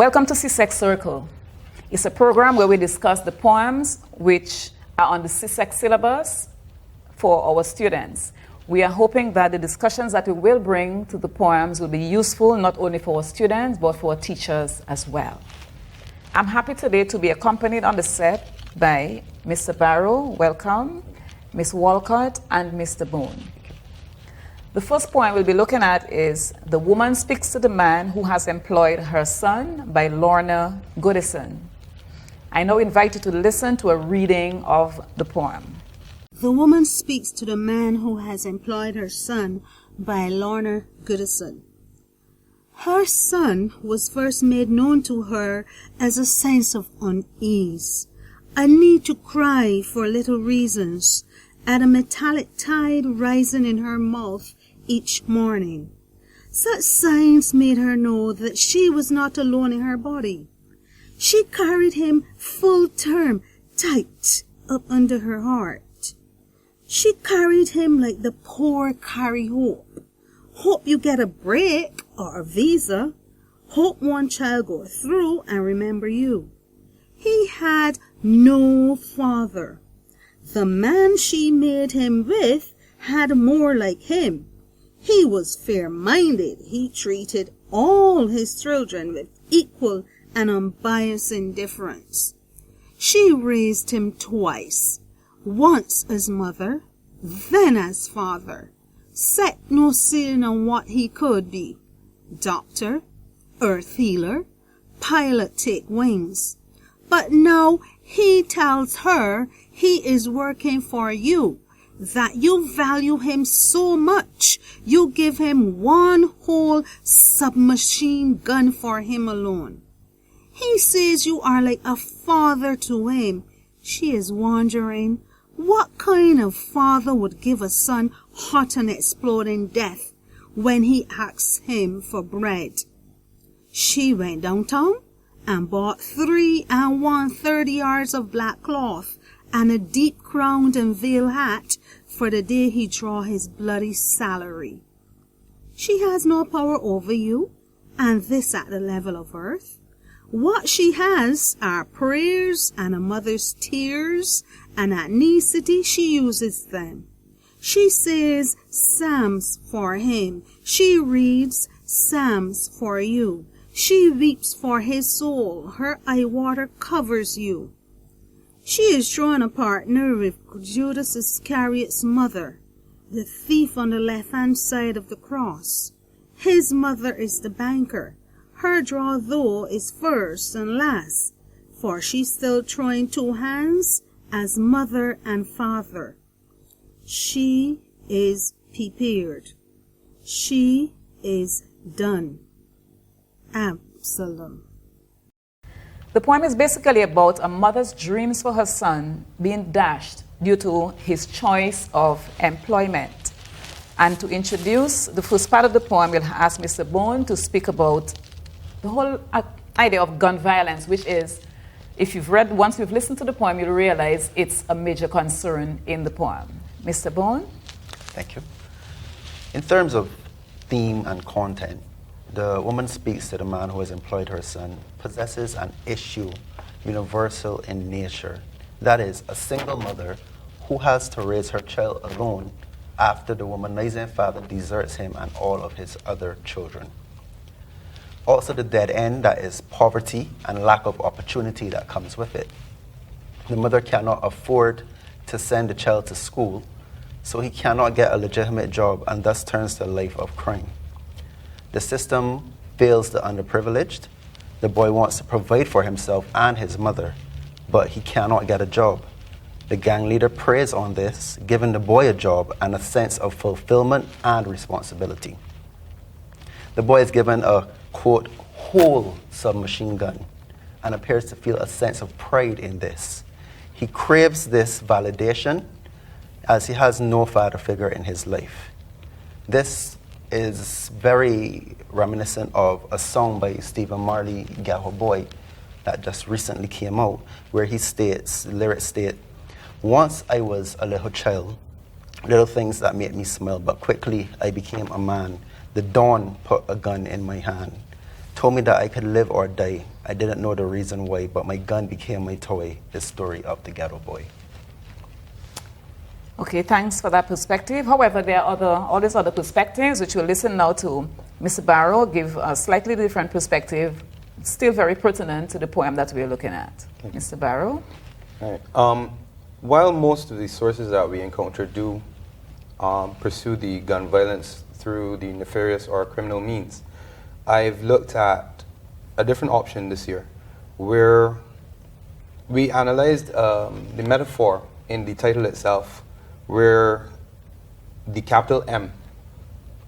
Welcome to CSEC Circle. It's a program where we discuss the poems which are on the CSEC syllabus for our students. We are hoping that the discussions that we will bring to the poems will be useful not only for our students but for our teachers as well. I'm happy today to be accompanied on the set by Mr. Barrow, welcome, Ms. Walcott, and Mr. Boone. The first poem we'll be looking at is The Woman Speaks to the Man Who Has Employed Her Son by Lorna Goodison. I now invite you to listen to a reading of the poem. The Woman Speaks to the Man Who Has Employed Her Son by Lorna Goodison. Her son was first made known to her as a sense of unease, a need to cry for little reasons, and a metallic tide rising in her mouth each morning. Such signs made her know that she was not alone in her body. She carried him full term, tight up under her heart. She carried him like the poor carry hope. Hope you get a break or a visa. Hope one child go through and remember you. He had no father. The man she made him with had more like him. He was fair-minded. He treated all his children with equal and unbiased indifference. She raised him twice, once as mother, then as father. Set no ceiling on what he could be. Doctor, earth healer, pilot take wings. But now he tells her he is working for you, that you value him so much, you give him one whole submachine gun for him alone. He says you are like a father to him. She is wondering, what kind of father would give a son hot and exploding death when he asks him for bread? She went downtown and bought 3 1/30 yards of black cloth and a deep-crowned and veil hat for the day he draw his bloody salary. She has no power over you, and this at the level of earth. What she has are prayers and a mother's tears, and at necessity she uses them. She says psalms for him. She reads psalms for you. She weeps for his soul. Her eye water covers you. She is drawing a partner with Judas Iscariot's mother, the thief on the left-hand side of the cross. His mother is the banker. Her draw, though, is first and last, for she's still throwing 2 hands as mother and father. She is prepared. She is done. Absalom. The poem is basically about a mother's dreams for her son being dashed due to his choice of employment. And to introduce the first part of the poem, we'll ask Mr. Boone to speak about the whole idea of gun violence, which is, if you've read, once you've listened to the poem, you'll realize it's a major concern in the poem. Mr. Boone? Thank you. In terms of theme and content, The Woman Speaks to the Man Who Has Employed Her Son possesses an issue universal in nature. That is, a single mother who has to raise her child alone after the womanizing father deserts him and all of his other children. Also, the dead end, that is poverty and lack of opportunity that comes with it. The mother cannot afford to send the child to school, so he cannot get a legitimate job and thus turns to a life of crime. The system fails the underprivileged. The boy wants to provide for himself and his mother, but he cannot get a job. The gang leader preys on this, giving the boy a job and a sense of fulfillment and responsibility. The boy is given a, quote, whole submachine gun and appears to feel a sense of pride in this. He craves this validation as he has no father figure in his life. This is very reminiscent of a song by Stephen Marley, Ghetto Boy, that just recently came out, where he states, the lyrics state, "Once I was a little child, little things that made me smile, but quickly I became a man. The dawn put a gun in my hand. told me that I could live or die. I didn't know the reason why, but my gun became my toy. The story of the ghetto boy. Okay, thanks for that perspective. However, there are all these other perspectives, which we'll listen now to Mr. Barrow give a slightly different perspective, still very pertinent to the poem that we're looking at. Mr. Barrow? All right. While most of the sources that we encounter do pursue the gun violence through the nefarious or criminal means, I've looked at a different option this year, where we analyzed the metaphor in the title itself, where the capital M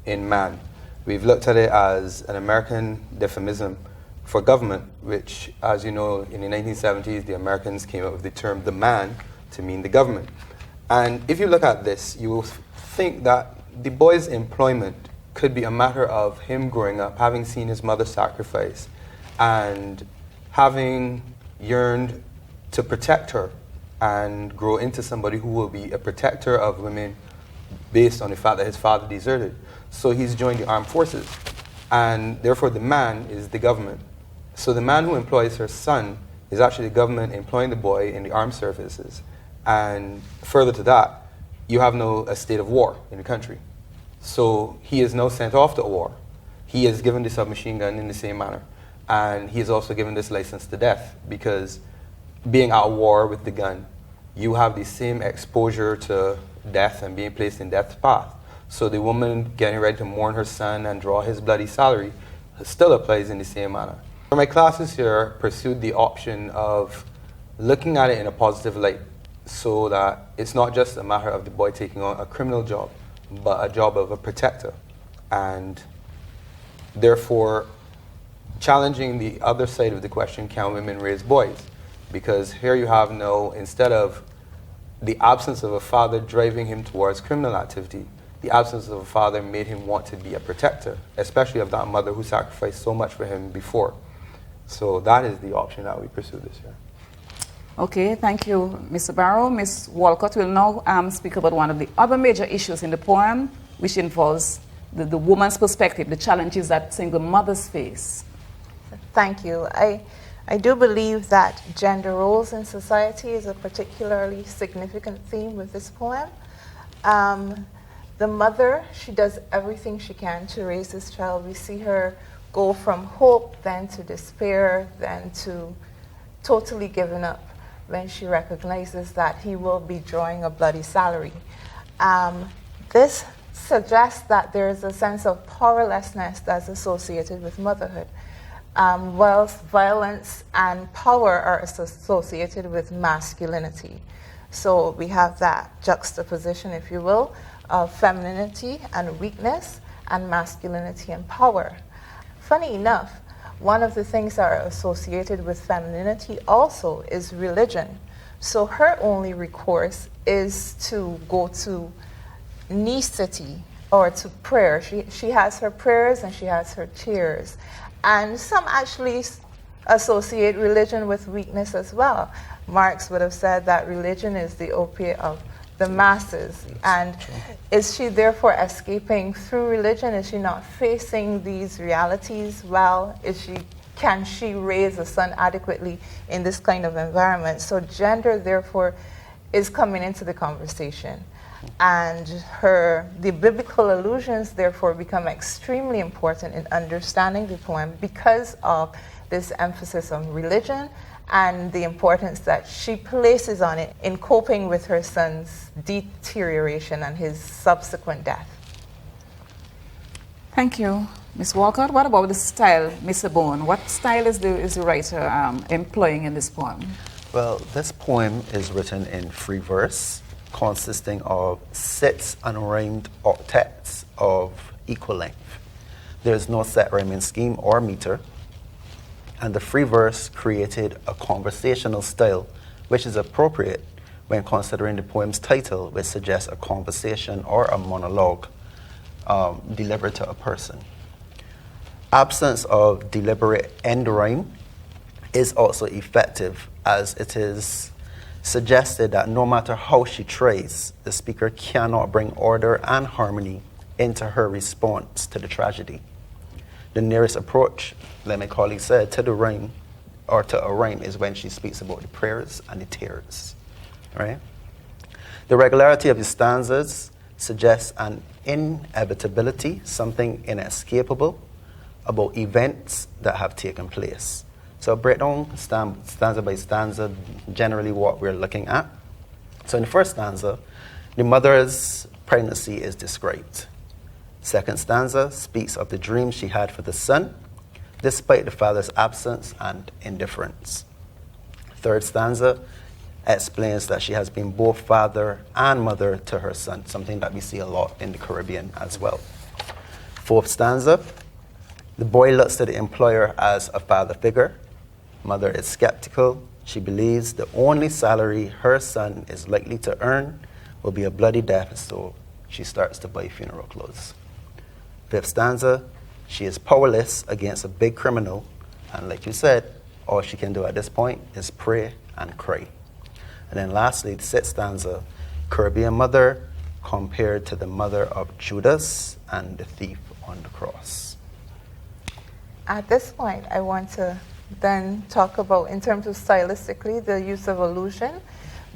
in man, we've looked at it as an American euphemism for government, which, as you know, in the 1970s, the Americans came up with the term the man to mean the government. And if you look at this, you will think that the boy's employment could be a matter of him growing up, having seen his mother sacrifice, and having yearned to protect her and grow into somebody who will be a protector of women based on the fact that his father deserted. So he's joined the armed forces, and therefore the man is the government. So the man who employs her son is actually the government employing the boy in the armed services. And further to that, you have now a state of war in the country. So he is now sent off to war. He is given the submachine gun in the same manner. And he is also given this license to death, because being at war with the gun, you have the same exposure to death and being placed in death's path. So the woman getting ready to mourn her son and draw his bloody salary still applies in the same manner. My classes here pursued the option of looking at it in a positive light, so that it's not just a matter of the boy taking on a criminal job, but a job of a protector, and therefore challenging the other side of the question, can women raise boys? Because here you have now, instead of the absence of a father driving him towards criminal activity, the absence of a father made him want to be a protector, especially of that mother who sacrificed so much for him before. So that is the option that we pursue this year. Okay, thank you, Mr. Barrow. Ms. Walcott will now speak about one of the other major issues in the poem, which involves the woman's perspective, the challenges that single mothers face. Thank you. I do believe that gender roles in society is a particularly significant theme with this poem. The mother, she does everything she can to raise this child. We see her go from hope, then to despair, then to totally giving up when she recognizes that he will be drawing a bloody salary. This suggests that there is a sense of powerlessness that's associated with motherhood. Wealth, violence, and power are associated with masculinity. So we have that juxtaposition, if you will, of femininity and weakness, and masculinity and power. Funny enough, one of the things that are associated with femininity also is religion. So her only recourse is to go to necessity or to prayer. She has her prayers and she has her tears. And some actually associate religion with weakness as well. Marx would have said that religion is the opiate of the masses. And is she therefore escaping through religion? Is she not facing these realities well? Can she raise a son adequately in this kind of environment? So gender therefore is coming into the conversation. And the biblical allusions therefore become extremely important in understanding the poem because of this emphasis on religion and the importance that she places on it in coping with her son's deterioration and his subsequent death. Thank you, Ms. Walcott. What about the style, Mr. Boone? What style is the writer employing in this poem? Well, this poem is written in free verse, consisting of 6 unrhymed octets of equal length. There is no set rhyming scheme or meter, and the free verse created a conversational style, which is appropriate when considering the poem's title, which suggests a conversation or a monologue delivered to a person. Absence of deliberate end rhyme is also effective, as it is suggested that no matter how she tries, the speaker cannot bring order and harmony into her response to the tragedy. The nearest approach, like my colleague said, to the rhyme, or to a rhyme, is when she speaks about the prayers and the tears, right? The regularity of the stanzas suggests an inevitability, something inescapable, about events that have taken place. So break down stanza by stanza, generally what we're looking at. So in the first stanza, the mother's pregnancy is described. Second stanza speaks of the dream she had for the son, despite the father's absence and indifference. Third stanza explains that she has been both father and mother to her son, something that we see a lot in the Caribbean as well. Fourth stanza, the boy looks to the employer as a father figure. Mother is skeptical. She believes the only salary her son is likely to earn will be a bloody death, so she starts to buy funeral clothes. Fifth stanza, she is powerless against a big criminal, and like you said, all she can do at this point is pray and cry. And then lastly, the sixth stanza, Caribbean mother compared to the mother of Judas and the thief on the cross. At this point, I want to then talk about, in terms of stylistically, the use of allusion,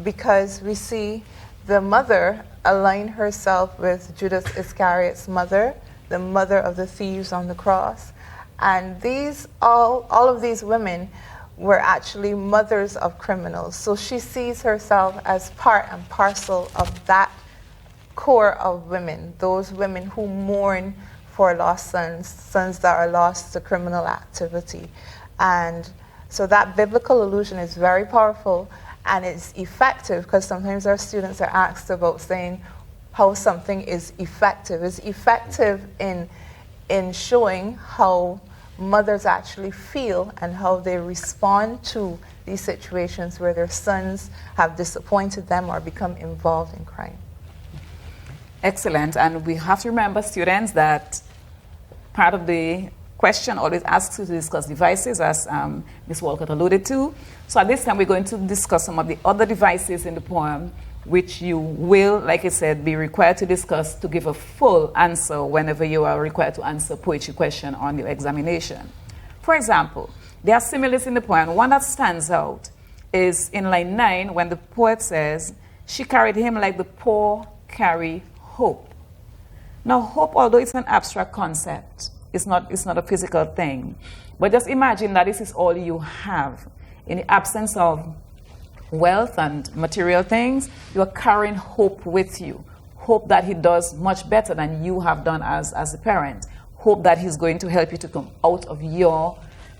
because we see the mother align herself with Judas Iscariot's mother, the mother of the thieves on the cross. And these, all of these women were actually mothers of criminals. So she sees herself as part and parcel of that core of women, those women who mourn for lost sons that are lost to criminal activity. And so that biblical allusion is very powerful, and it's effective, because sometimes our students are asked about saying how something is effective. It's effective in showing how mothers actually feel and how they respond to these situations where their sons have disappointed them or become involved in crime. Excellent. And we have to remember, students, that part of the question always asks you to discuss devices, as Ms. Walcott alluded to. So at this time, we're going to discuss some of the other devices in the poem, which you will, like I said, be required to discuss to give a full answer whenever you are required to answer a poetry question on your examination. For example, there are similes in the poem. One that stands out is in line 9, when the poet says, "She carried him like the poor carry hope." Now, hope, although it's an abstract concept, it's not a physical thing. But just imagine that this is all you have. In the absence of wealth and material things, you are carrying hope with you. Hope that he does much better than you have done as a parent. Hope that he's going to help you to come out of your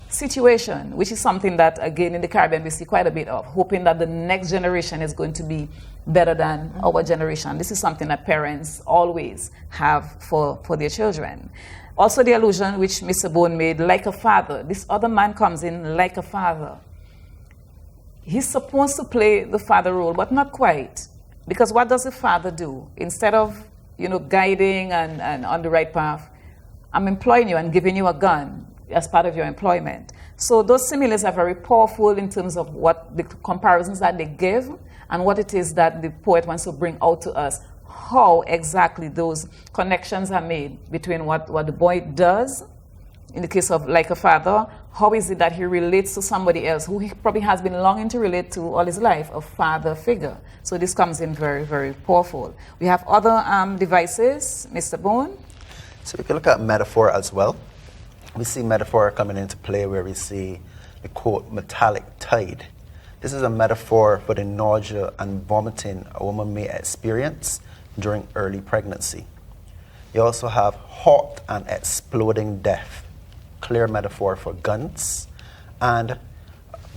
situation, which is something that, again, in the Caribbean, we see quite a bit of, hoping that the next generation is going to be better than our generation. This is something that parents always have for their children. Also, the allusion which Mr. Bone made, like a father. This other man comes in like a father. He's supposed to play the father role, but not quite. Because what does the father do? Instead of, guiding and on the right path, I'm employing you and giving you a gun as part of your employment. So those similes are very powerful in terms of what the comparisons that they give and what it is that the poet wants to bring out to us, how exactly those connections are made between what the boy does, in the case of like a father, how is it that he relates to somebody else who he probably has been longing to relate to all his life, a father figure. So this comes in very, very powerful. We have other devices, Mr. Bone. So we can look at metaphor as well. We see metaphor coming into play where we see the quote, metallic tide. This is a metaphor for the nausea and vomiting a woman may experience during early pregnancy. You also have hot and exploding death, clear metaphor for guns, and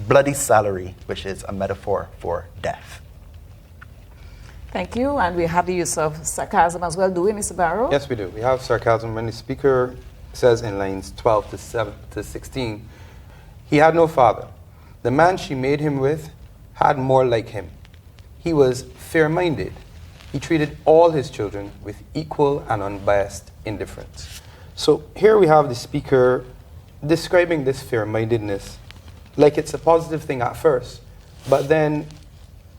bloody salary, which is a metaphor for death. Thank you. And we have the use of sarcasm as well, do we, Mr. Barrow? Yes, we do. We have sarcasm when the speaker says in lines 12 to 16, "He had no father. The man she made him with had more like him. He was fair-minded. He treated all his children with equal and unbiased indifference." So here we have the speaker describing this fair-mindedness like it's a positive thing at first, but then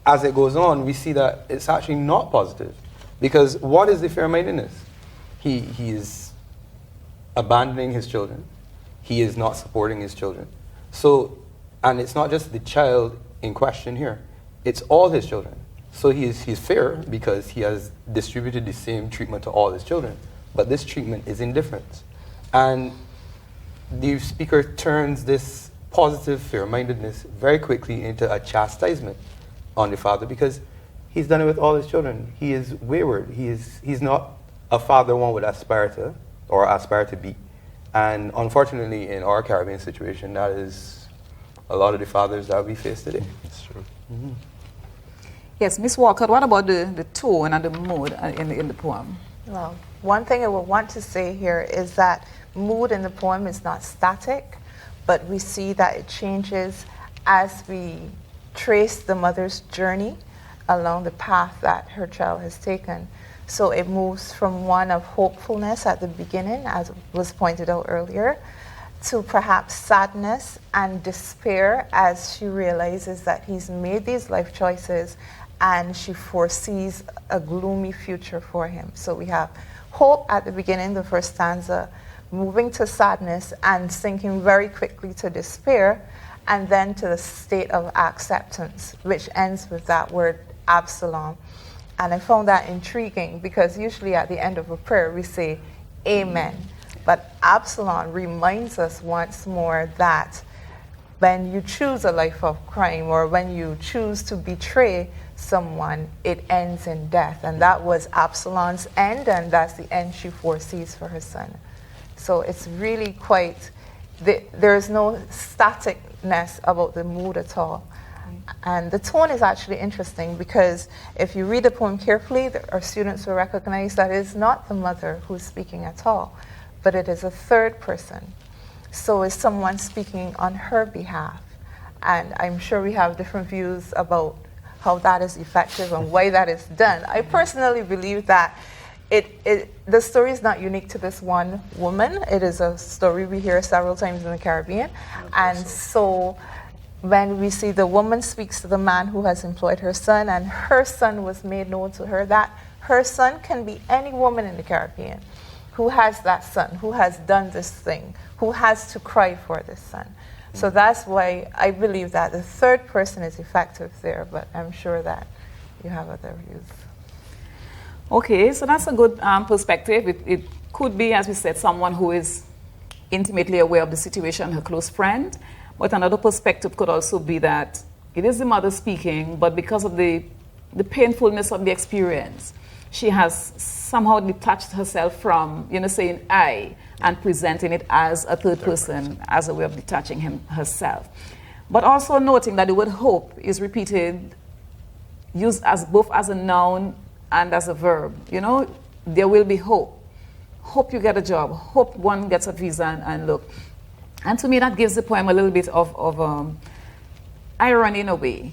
as it goes on, we see that it's actually not positive. Because what is the fair-mindedness? He is abandoning his children. He is not supporting his children. So, and it's not just the child in question here, it's all his children. So he's fair because he has distributed the same treatment to all his children, but this treatment is indifferent. And the speaker turns this positive fair-mindedness very quickly into a chastisement on the father because he's done it with all his children. He is wayward. He's not a father one would aspire to or aspire to be. And unfortunately, in our Caribbean situation, that is a lot of the fathers that we face today. That's true. Mm-hmm. Yes, Miss Walker, what about the tone and the mood in the poem? Well, one thing I would want to say here is that mood in the poem is not static, but we see that it changes as we trace the mother's journey along the path that her child has taken. So it moves from one of hopefulness at the beginning, as was pointed out earlier, to perhaps sadness and despair as she realizes that he's made these life choices and she foresees a gloomy future for him. So we have hope at the beginning, the first stanza, moving to sadness and sinking very quickly to despair, and then to the state of acceptance, which ends with that word Absalom. And I found that intriguing because usually at the end of a prayer we say Amen. But Absalom reminds us once more that when you choose a life of crime or when you choose to betray someone, it ends in death. And that was Absalom's end, and that's the end she foresees for her son. So it's really quite, there's no staticness about the mood at all. And the tone is actually interesting because if you read the poem carefully, our students will recognize that it's not the mother who's speaking at all, but it is a third person. So it's someone speaking on her behalf. And I'm sure we have different views about how that is effective and why that is done. I personally believe that the story is not unique to this one woman. It is a story we hear several times in the Caribbean. And so when we see the woman speaks to the man who has employed her son, and her son was made known to her, that her son can be any woman in the Caribbean who has that son, who has done this thing, who has to cry for this son. So that's why I believe that the third person is effective there, but I'm sure that you have other views. Okay, so that's a good perspective. It could be, as we said, someone who is intimately aware of the situation, her close friend. But another perspective could also be that it is the mother speaking, but because of the painfulness of the experience, she has somehow detached herself from, saying I and presenting it as a third person, as a way of detaching herself. But also noting that the word hope is repeated, used as both as a noun and as a verb. There will be hope. Hope you get a job. Hope one gets a visa and look. And to me, that gives the poem a little bit of irony in a way.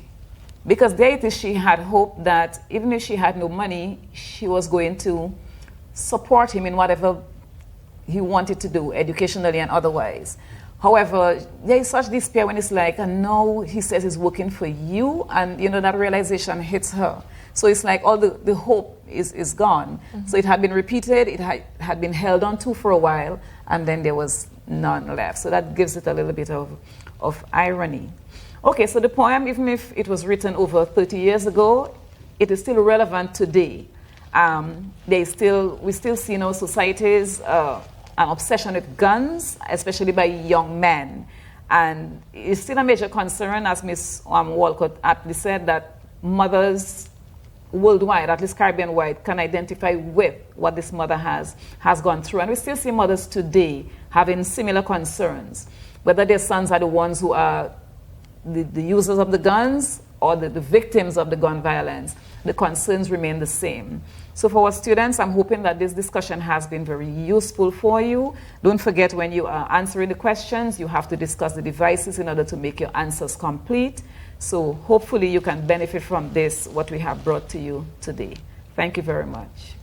Because there it is, she had hope that even if she had no money, she was going to support him in whatever he wanted to do, educationally and otherwise. However, there is such despair when it's like, and now he says he's working for you, and that realization hits her. So it's like all the hope is gone. Mm-hmm. So it had been repeated, it had been held on to for a while, and then there was none left. So that gives it a little bit of irony. Okay, so the poem, even if it was written over 30 years ago, it is still relevant today. We still see in our societies an obsession with guns, especially by young men. And it's still a major concern, as Ms. Walcott aptly said, that mothers worldwide, at least Caribbean-wide, can identify with what this mother has gone through. And we still see mothers today having similar concerns, whether their sons are the ones who are the users of the guns or the victims of the gun violence. The concerns remain the same. So for our students, I'm hoping that this discussion has been very useful for you. Don't forget, when you are answering the questions, you have to discuss the devices in order to make your answers complete. So hopefully you can benefit from this, what we have brought to you today. Thank you very much.